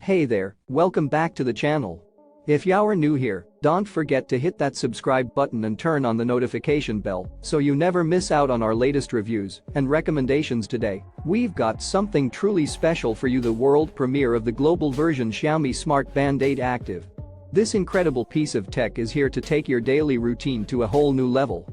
Hey there, welcome back to the channel. If you're new here, don't forget to hit that subscribe button and turn on the notification bell so you never miss out on our latest reviews and recommendations. Today, we've got something truly special for you, the world premiere of the global version Xiaomi Smart Band 8 Active. This incredible piece of tech is here to take your daily routine to a whole new level.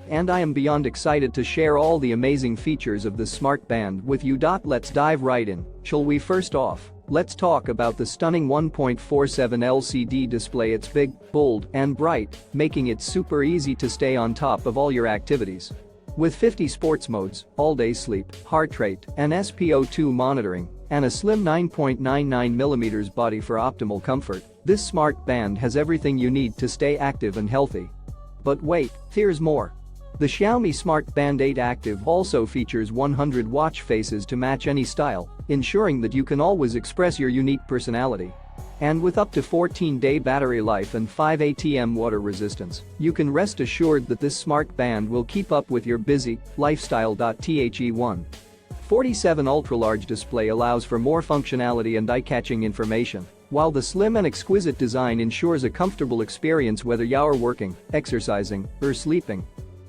And I am beyond excited to share all the amazing features of this smart band with you. Let's dive right in, shall we? First off, let's talk about the stunning 1.47 LCD display. It's big, bold, and bright, making it super easy to stay on top of all your activities. With 50 sports modes, all-day sleep, heart rate, and SpO2 monitoring, and a slim 9.99mm body for optimal comfort, this smart band has everything you need to stay active and healthy. But wait, here's more. The Xiaomi Smart Band 8 Active also features 100 watch faces to match any style, ensuring that you can always express your unique personality. And with up to 14-day battery life and 5 ATM water resistance, you can rest assured that this smart band will keep up with your busy lifestyle. The 47 ultra-large display allows for more functionality and eye-catching information, while the slim and exquisite design ensures a comfortable experience whether you're working, exercising, or sleeping.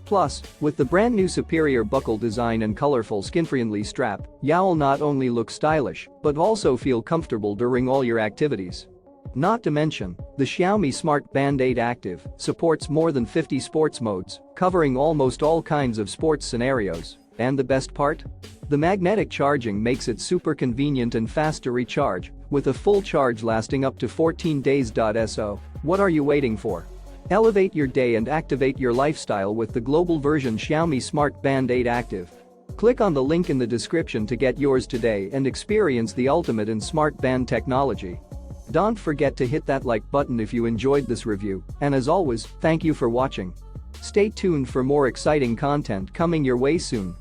Plus, with the brand new superior buckle design and colorful skin-friendly strap, you'll not only look stylish but also feel comfortable during all your activities. Not to mention, the Xiaomi Smart Band 8 Active supports more than 50 sports modes, covering almost all kinds of sports scenarios. And the best part? The magnetic charging makes it super convenient and fast to recharge, with a full charge lasting up to 14 days. So, what are you waiting for? Elevate your day and activate your lifestyle with the global version Xiaomi Smart Band 8 Active. Click on the link in the description to get yours today and experience the ultimate in smart band technology. Don't forget to hit that like button if you enjoyed this review, and as always, thank you for watching. Stay tuned for more exciting content coming your way soon.